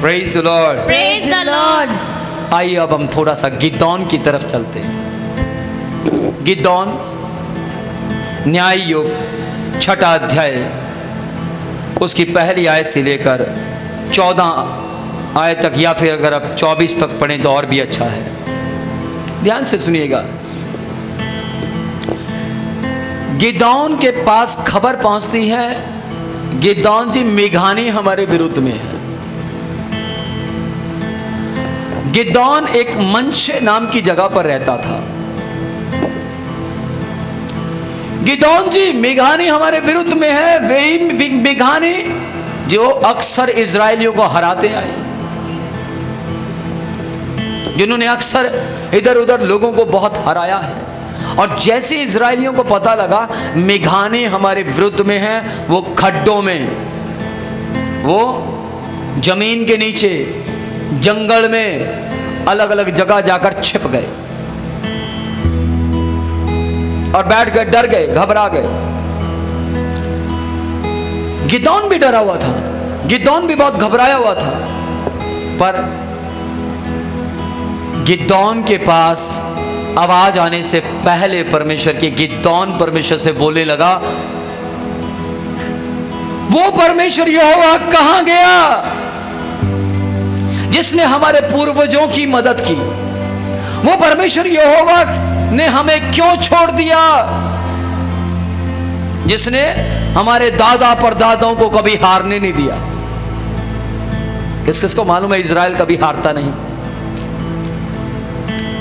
Praise the Lord, praise the Lord. आइए अब हम थोड़ा सा गिदोन की तरफ चलते हैं। गिदोन न्याय योग 6 अध्याय उसकी पहली आयत से लेकर 14 आयत तक, या फिर अगर आप 24 तक पढ़ें तो और भी अच्छा है। ध्यान से सुनिएगा। गिदोन के पास खबर पहुंचती है, गिदोन जी मिघानी हमारे विरुद्ध में है। गिदोन एक मंश नाम की जगह पर रहता था। गिदोन जी मिघानी हमारे विरुद्ध में है। वही मिघानी जो अक्सर इजरायलियों को हराते आए, जिन्होंने अक्सर इधर उधर लोगों को बहुत हराया है। और जैसे इजरायलियों को पता लगा मिघानी हमारे विरुद्ध में है, वो खड्डों में, वो जमीन के नीचे, जंगल में, अलग अलग जगह जाकर छिप गए और बैठ गए, डर गए, घबरा गए। गिदोन भी डरा हुआ था, गिदोन भी बहुत घबराया हुआ था। पर गिदोन के पास आवाज आने से पहले परमेश्वर के गिदोन परमेश्वर से बोलने लगा, वो परमेश्वर यहोवा कहां गया जिसने हमारे पूर्वजों की मदद की? वो परमेश्वर यहोवा ने हमें क्यों छोड़ दिया, जिसने हमारे दादा परदादाओं को कभी हारने नहीं दिया? किस किस को मालूम है इजराइल कभी हारता नहीं?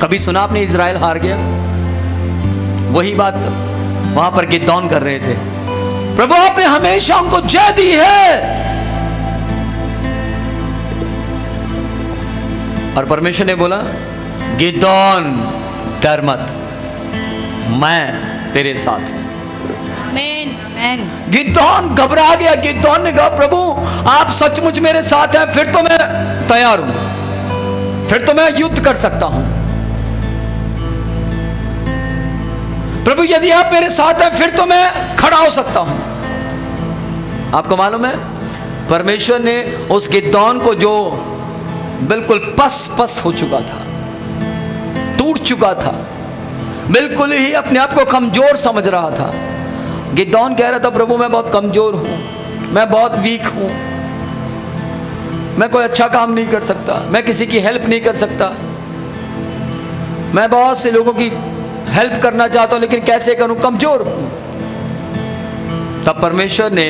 कभी सुना आपने इजराइल हार गया? वही बात वहां पर गिदोन कर रहे थे। प्रभु आपने हमेशा हमको जय दी है। और परमेश्वर ने बोला, गिदोन डर मत, मैं तेरे साथ हूं। आमीन। गिदोन घबरा गया। गिदोन ने कहा, प्रभु आप सचमुच मेरे साथ हैं, फिर तो मैं तैयार हूं, फिर तो मैं युद्ध कर सकता हूं। प्रभु यदि आप मेरे साथ हैं फिर तो मैं खड़ा हो सकता हूं। आपको मालूम है परमेश्वर ने उस गिदोन को, जो बिल्कुल पस हो चुका था, टूट चुका था, बिल्कुल ही अपने आप को कमजोर समझ रहा था। गिदोन कह रहा था, प्रभु मैं बहुत कमजोर हूं, मैं बहुत वीक हूं, मैं कोई अच्छा काम नहीं कर सकता, मैं किसी की हेल्प नहीं कर सकता, मैं बहुत से लोगों की हेल्प करना चाहता हूं लेकिन कैसे करूं, कमजोर हूं। तब परमेश्वर ने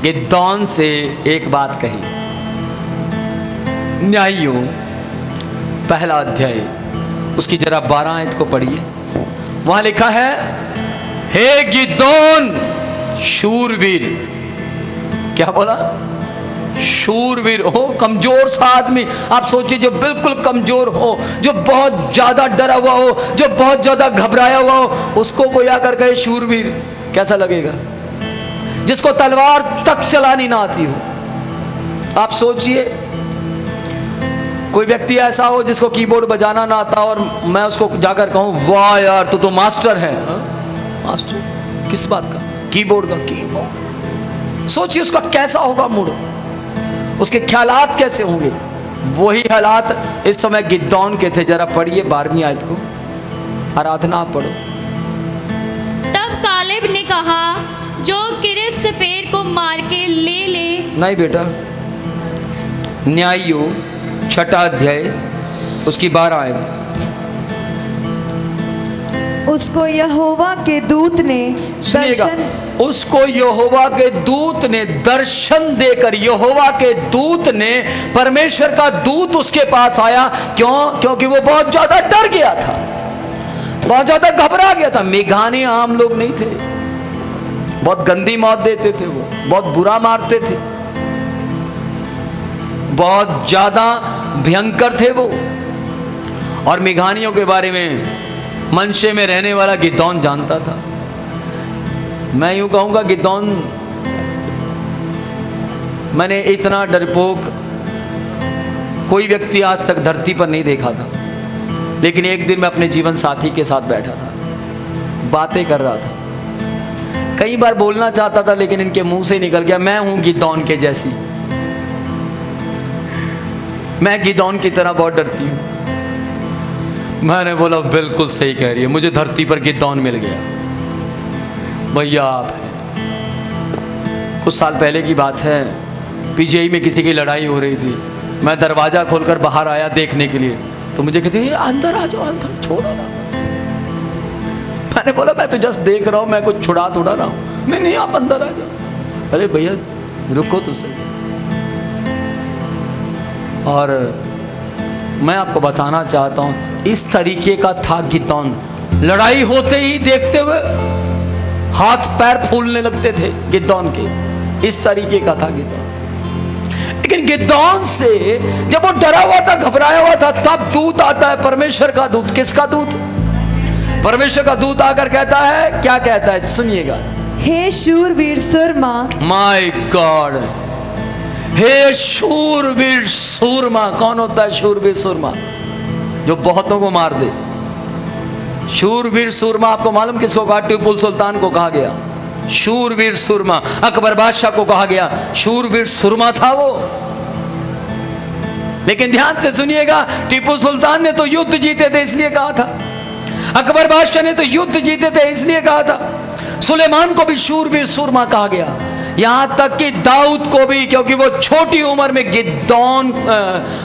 गिदोन से एक बात कही। न्यायियों 1 अध्याय उसकी जरा 12 आयत को पढ़िए। वहां लिखा है, हे गिदोन शूरवीर। क्या बोला? शूरवीर हो, कमजोर सा आदमी। आप सोचिए, जो बिल्कुल कमजोर हो, जो बहुत ज्यादा डरा हुआ हो, जो बहुत ज्यादा घबराया हुआ हो, उसको कोई आकर कहे शूरवीर, कैसा लगेगा? जिसको तलवार तक चलानी ना आती हो। आप सोचिए, कोई व्यक्ति ऐसा हो जिसको कीबोर्ड बजाना ना आता और मैं उसको जाकर कहूं, वाह यार तू तो मास्टर है। मास्टर किस बात का? कीबोर्ड का। कीबोर्ड सोचिए उसका कैसा होगा मूड, उसके ख्यालात कैसे होंगे। वही हालात इस समय गिदोन के थे। जरा पढ़िए 12वीं आयत को, आराधना आप पढ़ो। तब कालेब ने कहा, जो किरियत सेपेर को मार के ले। नहीं बेटा, न्यायियों 6 अध्याय उसकी 12 आयत। उसको यहोवा के दूत ने सुनिएगा, दर्शन, उसको यहोवा के दूत ने दर्शन देकर, यहोवा के दूत ने, परमेश्वर का दूत उसके पास आया। क्यों? क्योंकि वो बहुत ज्यादा डर गया था, बहुत ज्यादा घबरा गया था। मिघानी आम लोग नहीं थे, बहुत गंदी मौत देते थे, वो बहुत बुरा मारते थे, बहुत ज्यादा भयंकर थे वो। और मिघानियों के बारे में मनशे में रहने वाला गिदोन जानता था। मैं यूं कहूंगा, गिदोन, मैंने इतना डरपोक कोई व्यक्ति आज तक धरती पर नहीं देखा था। लेकिन एक दिन मैं अपने जीवन साथी के साथ बैठा था, बातें कर रहा था, कई बार बोलना चाहता था लेकिन इनके मुंह से निकल गया, मैं हूं गिदोन के जैसी। मैं गिदौन की तरह बहुत डरती हूँ। मैंने बोला बिल्कुल सही कह रही है, मुझे धरती पर गिदौन मिल गया। भैया आप हैं। कुछ साल पहले की बात है, पीजीआई में किसी की लड़ाई हो रही थी। मैं दरवाज़ा खोलकर बाहर आया देखने के लिए, तो मुझे कहते हैं अंदर आ जाओ, अंदर छोड़ो ना। मैंने बोला मैं तो जस्ट देख रहा हूँ, मैं कुछ छुड़ा थोड़ा रहा हूँ। नहीं नहीं आप अंदर आ जाओ। अरे भैया रुको तो सही। और मैं आपको बताना चाहता हूँ, इस तरीके का था गिदौन। लड़ाई होते ही देखते हुए हाथ पैर फूलने लगते थे गिदौन के। इस तरीके का था गिदौन। लेकिन गिदौन से जब वो डरा हुआ था, घबराया हुआ था, तब दूत आता है, परमेश्वर का दूत। किसका दूत? परमेश्वर का दूत आकर कहता है, क्या कहता है सुनिएगा। हे शूरवीर सूरमा। माय गॉड, हे शूरवीर सूरमा। कौन होता है शूरवीर सूरमा? जो बहुतों को मार दे। शूरवीर सूरमा आपको मालूम किसको कहा? टीपू सुल्तान को कहा गया शूरवीर सूरमा। अकबर बादशाह को कहा गया शूरवीर सूरमा था वो। लेकिन ध्यान से सुनिएगा, टीपू सुल्तान ने तो युद्ध जीते थे इसलिए कहा था, अकबर बादशाह ने तो युद्ध जीते थे इसलिए कहा था, सुलेमान को भी शूरवीर सूरमा कहा गया, यहां तक कि दाऊद को भी, क्योंकि वो छोटी उम्र में गिदौन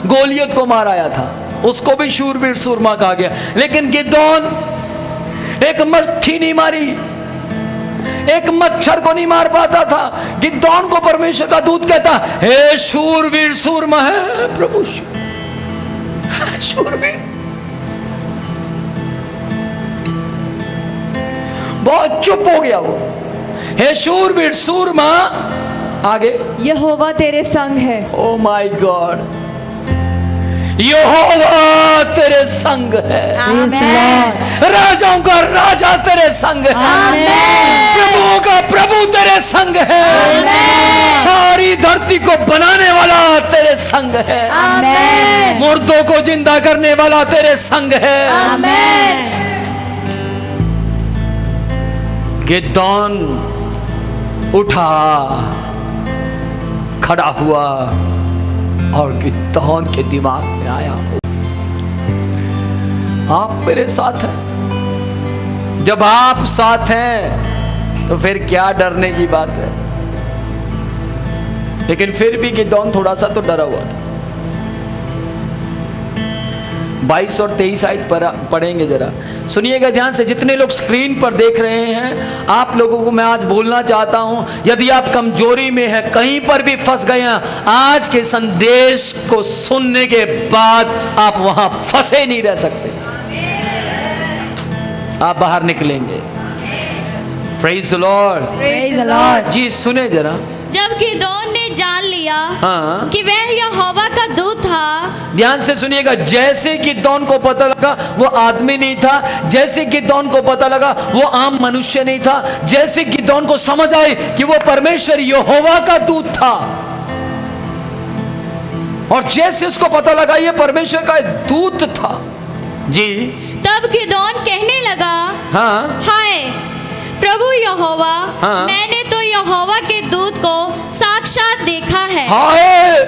गोलियत को मार आया था, उसको भी शूरवीर सूरमा कहा गया। लेकिन गिदौन एक मक्खी नहीं मारी, एक मच्छर को नहीं मार पाता था। गिदौन को परमेश्वर का दूत कहता, हे शूरवीर सूरमा है प्रभु, शूरवीर। बहुत चुप हो गया वो। हे शूरवीर सूरमा, आगे यहोवा तेरे संग है। ओ माय गॉड, यहोवा तेरे संग है। राजाओं का राजा तेरे संग है। प्रभुओं का प्रभु तेरे संग है। सारी धरती को बनाने वाला तेरे संग है। मुर्दों को जिंदा करने वाला तेरे संग है। गिदौन उठा, खड़ा हुआ, और गिदौन के दिमाग में आया, आप मेरे साथ हैं। जब आप साथ हैं तो फिर क्या डरने की बात है। लेकिन फिर भी गिदौन थोड़ा सा तो डरा हुआ था। 22 और 23 आयत पढ़ेंगे जरा, सुनिएगा ध्यान से। जितने लोग स्क्रीन पर देख रहे हैं, आप लोगों को मैं आज बोलना चाहता हूं, यदि आप कमजोरी में हैं, कहीं पर भी फंस गए हैं, आज के संदेश को सुनने के बाद आप वहां फंसे नहीं रह सकते, आप बाहर निकलेंगे। Praise the Lord, praise the Lord. जी सुने जरा। जब गिदौन ने जान लिया हाँ, कि वह यहोवा का दूत था। ध्यान से सुनिएगा। जैसे गिदौन को पता लगा वो आदमी नहीं था, जैसे गिदौन को पता लगा वो आम मनुष्य नहीं था, जैसे गिदौन को समझ आई कि वो परमेश्वर यहोवा का दूत था, और जैसे उसको पता लगा ये परमेश्वर का दूत था जी, तब गिदौन कहने लगा, हाँ, हाय प्रभु यहोवा, हाँ। मैंने तो यहोवा के दूत को साक्षात देखा है। हाय,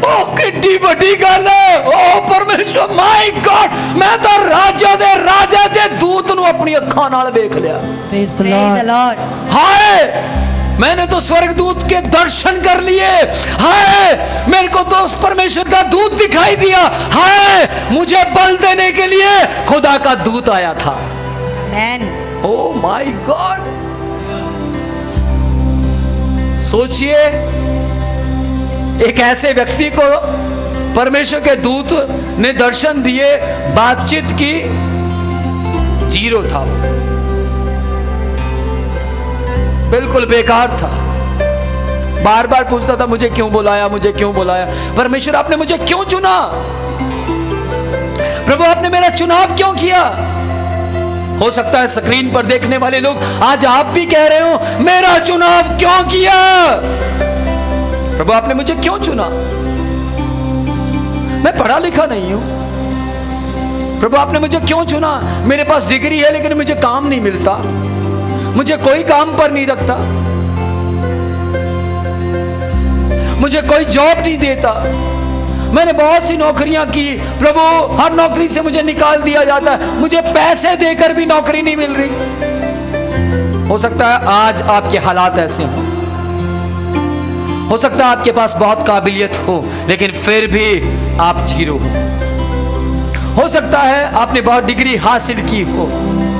ओ कितनी बड़ी गल है। ओ परमेश्वर, माय गॉड, मैं तो राजा दे दूत नु अपनी अखां नाल देख लिया। Praise the Lord. हाय, मैंने तो स्वर्गदूत के दर्शन कर लिए। हाय, मेरे को तो उस परमेश्वर का दूत दिखाई दिया। हाय, मुझे बल देने के लिए खुदा का दूत आया था। आमेन। ओ माय गॉड, सोचिए, एक ऐसे व्यक्ति को परमेश्वर के दूत ने दर्शन दिए, बातचीत की, जीरो था, बिल्कुल बेकार था। बार बार पूछता था मुझे क्यों बुलाया, मुझे क्यों बुलाया। परमेश्वर आपने मुझे क्यों चुना, प्रभु आपने मेरा चुनाव क्यों किया। हो सकता है स्क्रीन पर देखने वाले लोग आज आप भी कह रहे हो, मेरा चुनाव क्यों किया, प्रभु आपने मुझे क्यों चुना। मैं पढ़ा लिखा नहीं हूं, प्रभु आपने मुझे क्यों चुना। मेरे पास डिग्री है लेकिन मुझे काम नहीं मिलता, मुझे कोई काम पर नहीं रखता, मुझे कोई जॉब नहीं देता, मैंने बहुत सी नौकरियां की प्रभु, हर नौकरी से मुझे निकाल दिया जाता है, मुझे पैसे देकर भी नौकरी नहीं मिल रही। हो सकता है आज आपके हालात ऐसे हो सकता है आपके पास बहुत काबिलियत हो लेकिन फिर भी आप जीरो हो सकता है आपने बहुत डिग्री हासिल की हो,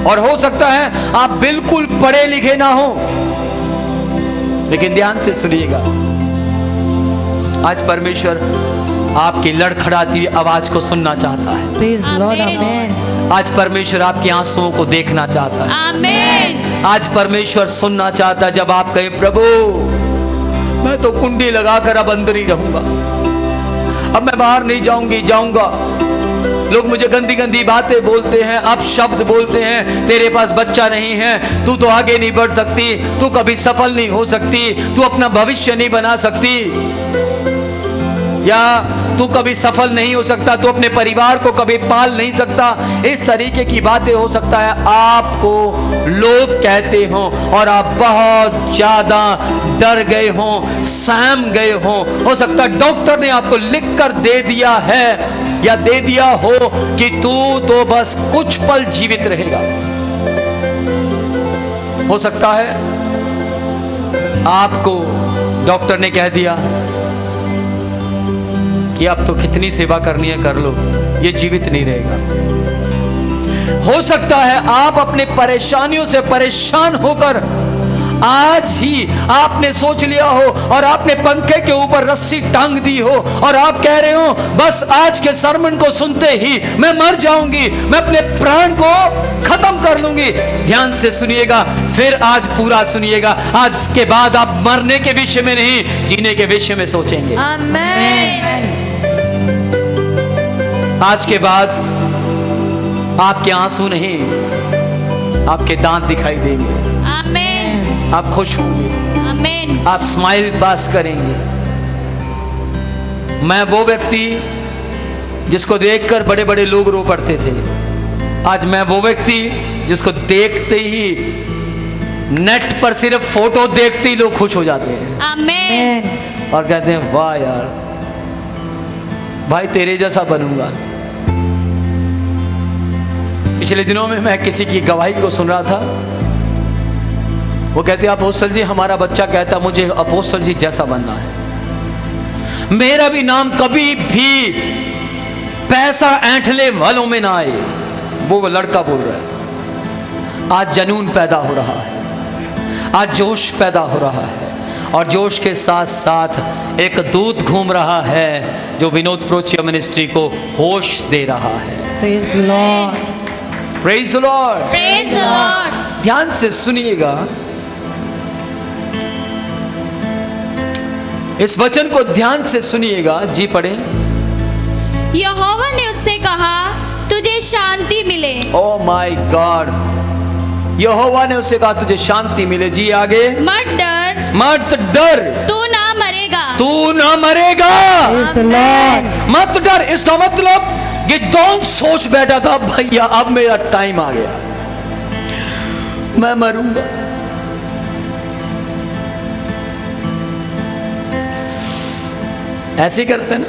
और हो सकता है आप बिल्कुल पढ़े लिखे ना हो। लेकिन ध्यान से सुनिएगा, आज परमेश्वर आपकी लड़खड़ाती हुई आवाज को सुनना चाहता है। Praise the Lord, Amen. amen. आज परमेश्वर आपके आंसुओं को देखना चाहता है। आमीन। आज परमेश्वर सुनना चाहता है जब आप कहें प्रभु मैं तो कुंडी लगाकर अब अंदर ही रहूंगा, अब मैं बाहर नहीं जाऊंगा। लोग मुझे गंदी गंदी बातें बोलते हैं, अपशब्द बोलते हैं, तेरे पास बच्चा नहीं है, तू तो आगे नहीं बढ़ सकती, तू कभी सफल नहीं हो सकती, तू अपना भविष्य नहीं बना सकती, या तू कभी सफल नहीं हो सकता, तू अपने परिवार को कभी पाल नहीं सकता। इस तरीके की बातें हो सकता है आपको लोग कहते हो और आप बहुत ज्यादा डर गए हो, सहम गए हो सकता है डॉक्टर ने आपको लिखकर दे दिया है या दे दिया हो कि तू तो बस कुछ पल जीवित रहेगा। हो सकता है आपको डॉक्टर ने कह दिया कि अब तो कितनी सेवा करनी है कर लो, ये जीवित नहीं रहेगा। हो सकता है आप अपने परेशानियों से परेशान होकर आज ही आपने सोच लिया हो और आपने पंखे के ऊपर रस्सी टांग दी हो और आप कह रहे हो बस आज के सरमन को सुनते ही मैं मर जाऊंगी, मैं अपने प्राण को खत्म कर लूंगी। ध्यान से सुनिएगा, फिर आज पूरा सुनिएगा। आज के बाद आप मरने के विषय में नहीं, जीने के विषय में सोचेंगे। Amen. आज के बाद आपके आंसू नहीं, आपके दांत दिखाई देंगे। आमीन। आप खुश होंगे, आमीन। आप स्माइल पास करेंगे। मैं वो व्यक्ति जिसको देखकर बड़े बड़े लोग रो पड़ते थे, आज मैं वो व्यक्ति जिसको देखते ही नेट पर सिर्फ फोटो देखते ही लोग खुश हो जाते हैं आमीन। और कहते हैं वाह यार भाई तेरे जैसा बनूंगा। पिछले दिनों में मैं किसी की गवाही को सुन रहा था, वो कहते अपोस्तल जी हमारा बच्चा कहता मुझे अपोस्तल जी जैसा बनना है, मेरा भी नाम कभी भी पैसा ऐंठले वालों में ना आए। वो लड़का बोल रहा है। आज जनून पैदा हो रहा है, आज जोश पैदा हो रहा है, और जोश के साथ साथ एक दूत घूम रहा है जो विनोद प्रोचिया मिनिस्ट्री को होश दे रहा है। Praise the Lord. Praise the Lord. Praise the Lord. ध्यान से सुनिएगा, इस वचन को ध्यान से सुनिएगा। जी पढ़े। यहोवा ने उससे कहा तुझे शांति मिले। ओ माय गॉड, यहोवा ने उससे कहा तुझे शांति मिले। जी आगे। मत डर, मत डर, तू ना मरेगा। तू ना मरेगा। Praise the Lord. मत डर, इसका मतलब गिदोन सोच बैठा था भैया अब मेरा टाइम आ गया, मैं मरूंगा। ऐसे करते ना,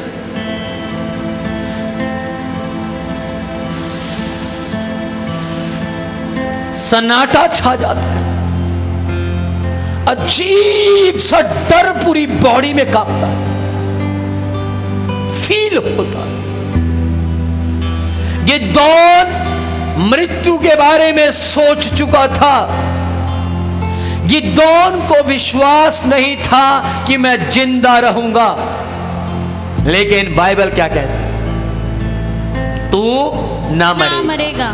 सन्नाटा छा जाता है, अजीब सा डर पूरी बॉडी में कांपता है, फील होता है। गिदोन मृत्यु के बारे में सोच चुका था। गिदोन को विश्वास नहीं था कि मैं जिंदा रहूंगा, लेकिन बाइबल क्या कहती है? तू ना मरेगा।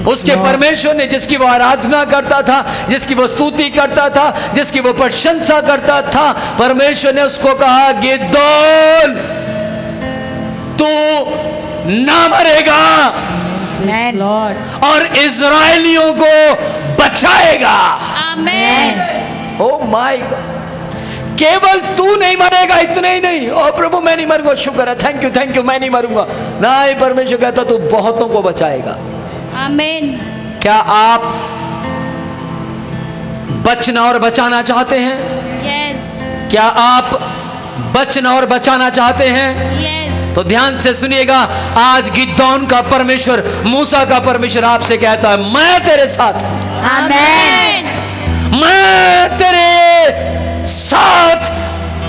उसके परमेश्वर ने जिसकी वो आराधना करता था, जिसकी वो स्तुति करता था, जिसकी वो प्रशंसा करता था, परमेश्वर ने उसको कहा गिदोन तू ना मरेगा Lord. और इजरायलियों को बचाएगा। आमीन। ओ माय गॉड, केवल तू नहीं मरेगा, इतना ही नहीं। ओ प्रभु मैं नहीं मरूंगा, शुक्र है, थैंक यू, मैं नहीं मरूंगा। नहीं, परमेश्वर कहता तू बहुतों को बचाएगा। आमीन। क्या आप बचना और बचाना चाहते हैं? यस। क्या आप बचना और बचाना चाहते हैं? यस। तो ध्यान से सुनिएगा, आज गिदोन का परमेश्वर, मूसा का परमेश्वर आपसे कहता है, मैं तेरे साथ हूं। आमेन। मैं तेरे साथ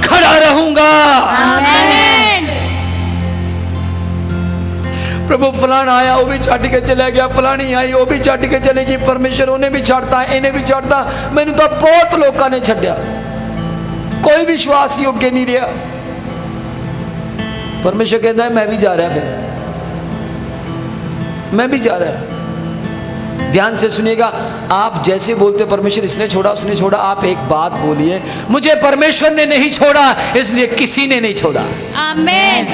खड़ा रहूंगा। आमेन। प्रभु फलाना आया वो भी छाटी के चला गया, फलानी आई वो भी छाटी के चलेगी, परमेश्वर उन्हें भी छाड़ता है, इन्हें भी छाड़ता। मैंने तो बहुत लोगों ने छड्या, कोई विश्वास योग्य नहीं रहा। परमेश्वर कहता है मैं भी जा रहा, फिर मैं भी जा रहा। ध्यान से सुनिएगा, आप जैसे बोलते परमेश्वर इसने छोड़ा उसने छोड़ा, आप एक बात बोलिए, मुझे परमेश्वर ने नहीं छोड़ा इसलिए किसी ने नहीं छोड़ा। आमेन।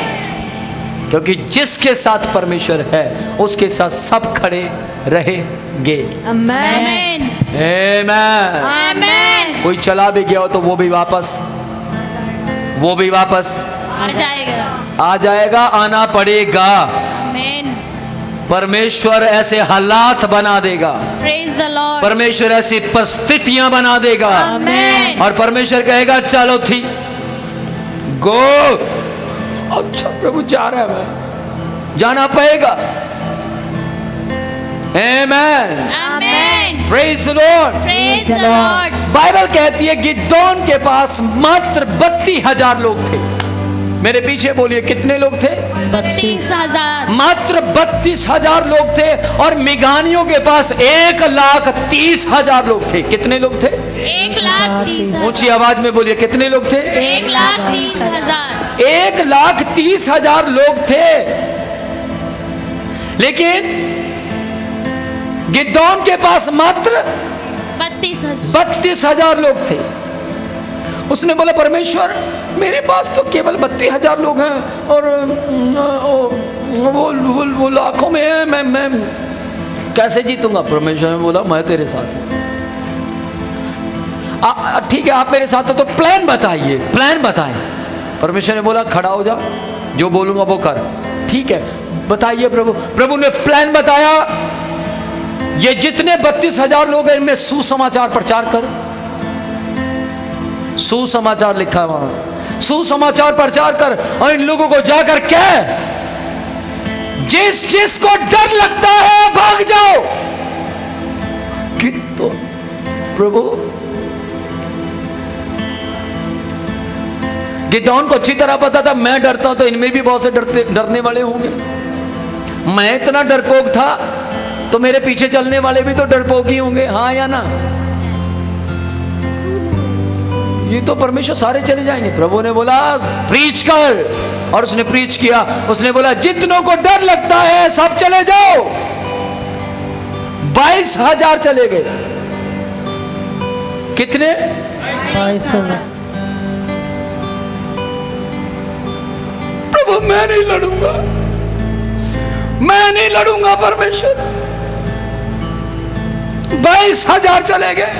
क्योंकि जिसके साथ परमेश्वर है उसके साथ सब खड़े रहेंगे। आमेन। आमेन। आमेन। कोई चला भी गया हो तो वो भी वापस आ जाएगा, आना पड़ेगा। आमेन। परमेश्वर ऐसे हालात बना देगा, प्रेज द लॉर्ड। परमेश्वर ऐसी परिस्थितियां बना देगा, आमेन। और परमेश्वर कहेगा चलो थी गो। अच्छा प्रभु जा रहा है, मैं जाना पड़ेगा। Amen. Amen. Praise the Lord. Praise the Lord. Bible कहती है गिदोन के पास मात्र 32,000 लोग थे। मेरे पीछे बोलिए कितने लोग थे? 32,000। मात्र 32,000 लोग थे। और मिगानियों के पास 1,30,000 लोग थे। कितने लोग थे? 1,30,000। ऊंची आवाज में बोलिए कितने लोग थे? 1,30,000। 1,30,000 लोग थे। लेकिन गिदोन के पास मात्र 32,000 लोग थे। उसने बोला परमेश्वर मेरे पास तो केवल 32,000 लोग हैं और वो लाखों में है, मैं कैसे जीतूंगा? परमेश्वर ने बोला मैं तेरे साथ हूं। ठीक है आप मेरे साथ हो तो प्लान बताइए, प्लान बताएं। परमेश्वर ने बोला खड़ा हो जा, जो बोलूंगा वो कर। ठीक है बताइए प्रभु। प्रभु ने प्लान बताया, ये जितने 32,000 लोग हैं इनमें सुसमाचार प्रचार कर। सुसमाचार लिखा है वहां, सुसमाचार प्रचार कर और इन लोगों को जाकर कह जिस जिसको डर लगता है भाग जाओ। तो प्रभु गिदोन को अच्छी तरह पता था मैं डरता हूं तो इनमें भी बहुत से डरने वाले होंगे। मैं इतना डरपोक था तो मेरे पीछे चलने वाले भी तो डरपोक ही होंगे, हाँ या ना? ये तो परमेश्वर सारे चले जाएंगे। प्रभु ने बोला प्रीच कर, और उसने प्रीच किया। उसने बोला जितनों को डर लगता है सब चले जाओ। 22,000 चले गए। कितने? 22,000। प्रभु मैं नहीं लड़ूंगा, मैं नहीं लड़ूंगा परमेश्वर। 22,000 चले गए।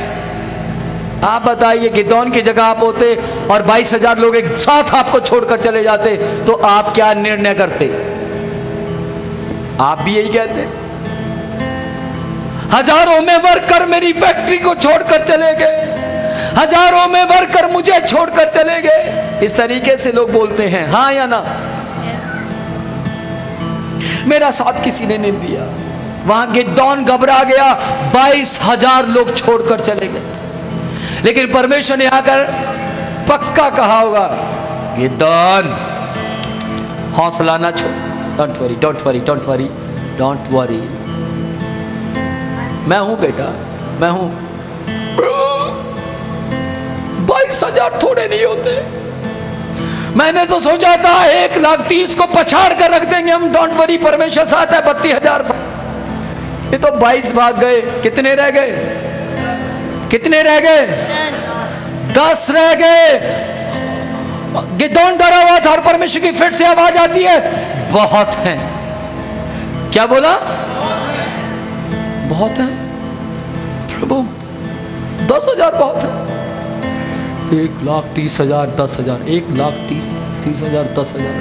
आप बताइए गिदोन की जगह आप होते और 22,000 लोग एक साथ आपको छोड़कर चले जाते तो आप क्या निर्णय करते? आप भी यही कहते हजारों में वर्कर मेरी फैक्ट्री को छोड़कर चले गए, हजारों में वर्कर मुझे छोड़कर चले गए। इस तरीके से लोग बोलते हैं, हाँ या ना? मेरा साथ किसी ने नहीं दिया। वहां गिदोन घबरा गया, 22,000 लोग छोड़कर चले गए। लेकिन परमेश्वर ने आकर पक्का कहा होगा गिदोन हौसला ना छोड़, don't worry don't worry don't worry don't worry, मैं हूं बेटा, मैं हूं। 22,000 थोड़े नहीं होते। मैंने तो सोचा था 1,30,000 को पछाड़ कर रख देंगे हम, डोंट वरी परमेश्वर साथ है। 32,000 ये तो 22 भाग गए। कितने रह गए? कितने रह गए? 10 रह गए। गिदोन डरा हुआ था और परमेश्वर की फिर से आवाज आती है बहुत है। क्या बोला? बहुत है प्रभु, 10,000 बहुत है। 1,30,000 10,000, 1,30,000 10,000।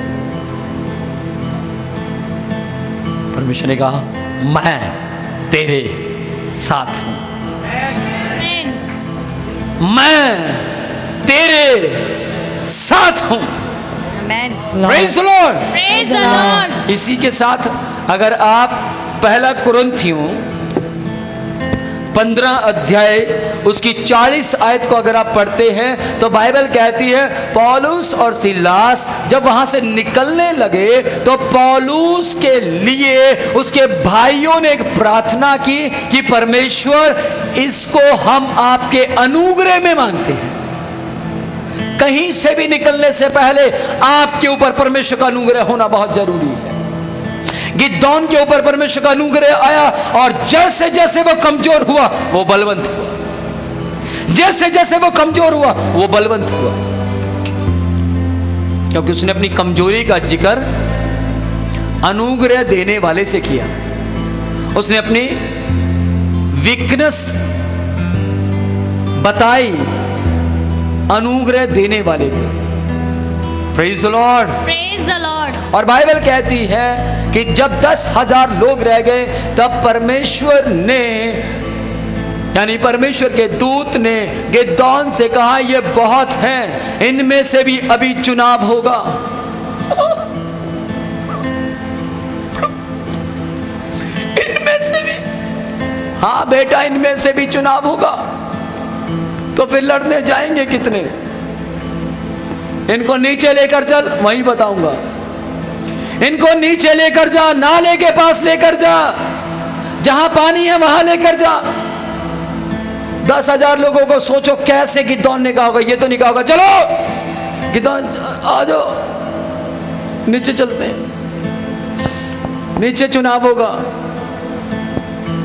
परमेश्वर ने कहा मैं तेरे साथ हूं, मैं तेरे साथ हूं। Amen. Praise the Lord. Praise the Lord. इसी के साथ अगर आप पहला कुरिन्थियों 15 अध्याय उसकी 40 आयत को अगर आप पढ़ते हैं तो बाइबल कहती है पौलुस और सिलास जब वहां से निकलने लगे तो पौलुस के लिए उसके भाइयों ने एक प्रार्थना की कि परमेश्वर इसको हम आपके अनुग्रह में मांगते हैं। कहीं से भी निकलने से पहले आपके ऊपर परमेश्वर का अनुग्रह होना बहुत जरूरी है। गिदोन के ऊपर परमेश्वर का अनुग्रह आया और जैसे जैसे वो कमजोर हुआ वो बलवंत हुआ, जैसे जैसे वो कमजोर हुआ वो बलवंत हुआ, क्योंकि उसने अपनी कमजोरी का जिक्र अनुग्रह देने वाले से किया। उसने अपनी वीकनेस बताई अनुग्रह देने वाले को। Praise the Lord. Praise the Lord. और बाइबल कहती है कि जब 10,000 लोग रह गए तब परमेश्वर ने यानी परमेश्वर के दूत ने गिदोन से कहा ये बहुत हैं, इनमें से भी अभी चुनाव होगा। इनमें से भी, हाँ बेटा इनमें से भी चुनाव होगा। तो फिर लड़ने जाएंगे कितने? इनको नीचे लेकर चल, वहीं बताऊंगा। इनको नीचे लेकर जा, नाले के पास लेकर जा, जहां पानी है वहां लेकर जा। 10,000 लोगों को सोचो कैसे गिदोन ने कहा होगा, ये तो नहीं कहा होगा चलो गिदोन आ जाओ नीचे चलते हैं, नीचे चुनाव होगा।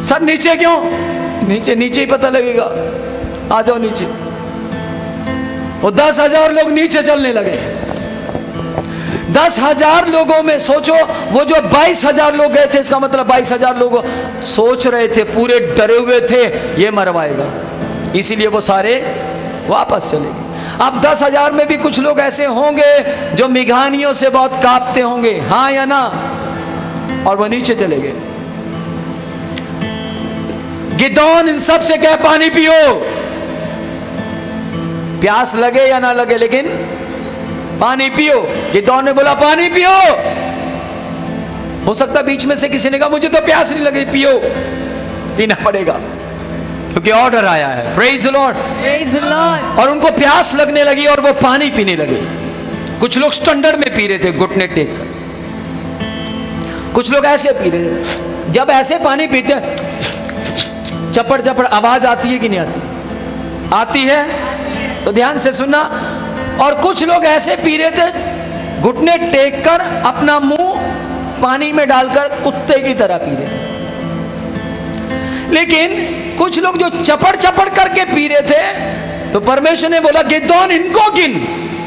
सब नीचे क्यों? नीचे नीचे ही पता लगेगा, आ जाओ नीचे। वो 10,000 लोग नीचे चलने लगे। 10,000 लोगों में सोचो वो जो 22,000 लोग गए थे, इसका मतलब 22,000 लोग सोच रहे थे, पूरे डरे हुए थे ये मरवाएगा, इसीलिए वो सारे वापस चले गए। अब 10,000 में भी कुछ लोग ऐसे होंगे जो मिघानियों से बहुत कांपते होंगे, हाँ या ना, और वो नीचे चले गए। गिदोन इन सब से कहे पानी पियो, प्यास लगे या ना लगे लेकिन पानी पियो। गिदोन ने बोला पानी पियो। हो सकता बीच में से किसी ने कहा मुझे तो प्यास नहीं लग रही, पियो, पीना पड़ेगा क्योंकि ऑर्डर आया है। Praise the Lord. Praise the Lord. और उनको प्यास लगने लगी और वो पानी पीने लगे। कुछ लोग स्टैंडर्ड में पी रहे थे घुटने टेक कर, कुछ लोग ऐसे पी रहे थे। जब ऐसे पानी पीते चपड़ चपड़ आवाज आती है कि नहीं आती? आती है, तो ध्यान से सुनना। और कुछ लोग ऐसे पी रहे थे घुटने टेक कर, अपना मुंह पानी में डालकर कुत्ते की तरह पी रहे थे। लेकिन कुछ लोग जो चपड़ चपड़ करके पी रहे थे, तो परमेश्वर ने बोला गिदोन इनको गिन,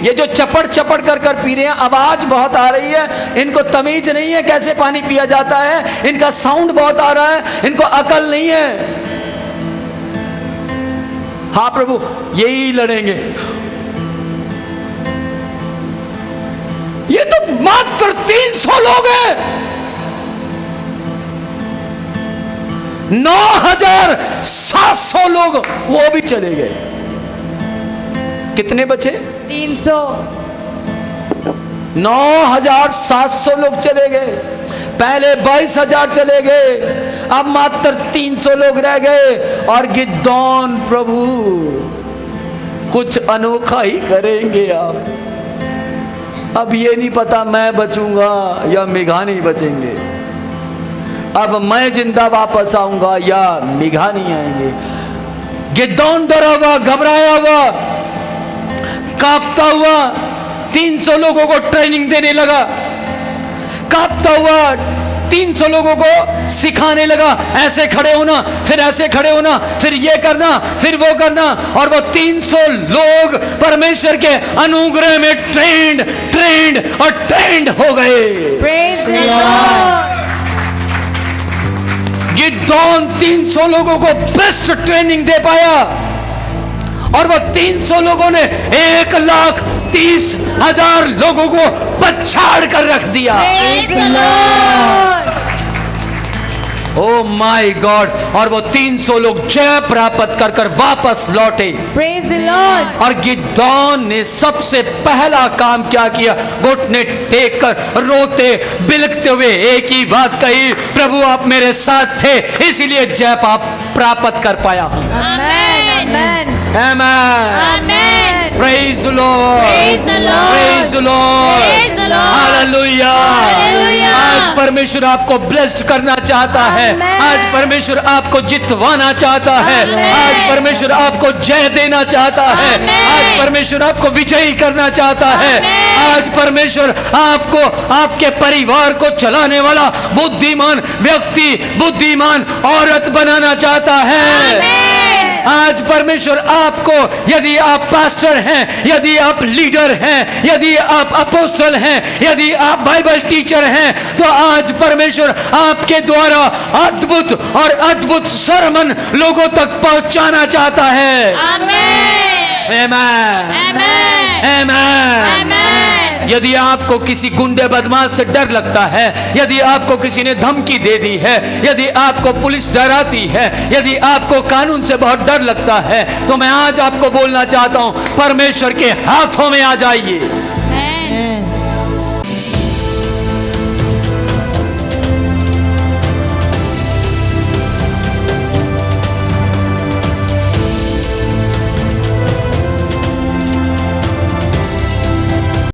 ये जो चपड़ चपड़ कर कर पी रहे हैं, आवाज बहुत आ रही है, इनको तमीज नहीं है कैसे पानी पिया जाता है, इनका साउंड बहुत आ रहा है, इनको अकल नहीं है। हाँ प्रभु यही लड़ेंगे। ये तो मात्र 300 लोग हैं, 9,700 लोग वो भी चले गए। कितने बचे? 300. 9,700 लोग चले गए। पहले 22,000 चले गए, अब मात्र 300 लोग रह गए। और गिदोन प्रभु कुछ अनोखा ही करेंगे आप। अब ये नहीं पता मैं बचूंगा या मिघानी बचेंगे, अब मैं जिंदा वापस आऊंगा या मिघानी आएंगे। गिदोन डरा हुआ, घबराया हुआ, कांपता हुआ 300 लोगों को ट्रेनिंग देने लगा, कांपता हुआ 300 लोगों को सिखाने लगा, ऐसे खड़े होना, फिर ऐसे खड़े होना, फिर ये करना, फिर वो करना। और वो 300 लोग परमेश्वर के अनुग्रह में ट्रेंड और ट्रेंड हो गए। Praise the Lord. गिदोन 300 लोगों को बेस्ट ट्रेनिंग दे पाया और वो 300 लोगों ने 1,30,000 लोगों को पछाड़ कर रख दिया। Praise the Lord. Oh my God, और वो 300 लोग जय प्राप्त कर कर वापस लौटे। Praise the Lord. और गिदोन ने सबसे पहला काम क्या किया? घुटने टेक कर रोते बिलखते हुए एक ही बात कही, प्रभु आप मेरे साथ थे इसीलिए जय प्राप्त कर पाया हूं। Amen. Amen. Amen. Amen. Praise the Lord, Praise the Lord. Praise the Lord, Praise the Lord. Hallelujah. Hallelujah. आज परमेश्वर आपको ब्लेस्ड करना चाहता है। Amen. आज परमेश्वर आपको जितवाना चाहता है। Amen. आज परमेश्वर आपको जय देना चाहता है। Amen. आज परमेश्वर आपको विजयी करना चाहता है। Amen. आज परमेश्वर आपको आपके परिवार को चलाने वाला बुद्धिमान व्यक्ति, बुद्धिमान औरत बनाना चाहता है। Amen. आज परमेश्वर आपको, यदि आप पास्टर हैं, यदि आप लीडर हैं, यदि आप अपोस्टल हैं, यदि आप बाइबल टीचर हैं, तो आज परमेश्वर आपके द्वारा अद्भुत और अद्भुत सरमन लोगों तक पहुंचाना चाहता है। Amen. आमेन। Amen. आमेन। Amen. यदि आपको किसी गुंडे बदमाश से डर लगता है, यदि आपको किसी ने धमकी दे दी है, यदि आपको पुलिस डराती है, यदि आपको कानून से बहुत डर लगता है, तो मैं आज आपको बोलना चाहता हूं, परमेश्वर के हाथों में आ जाइए।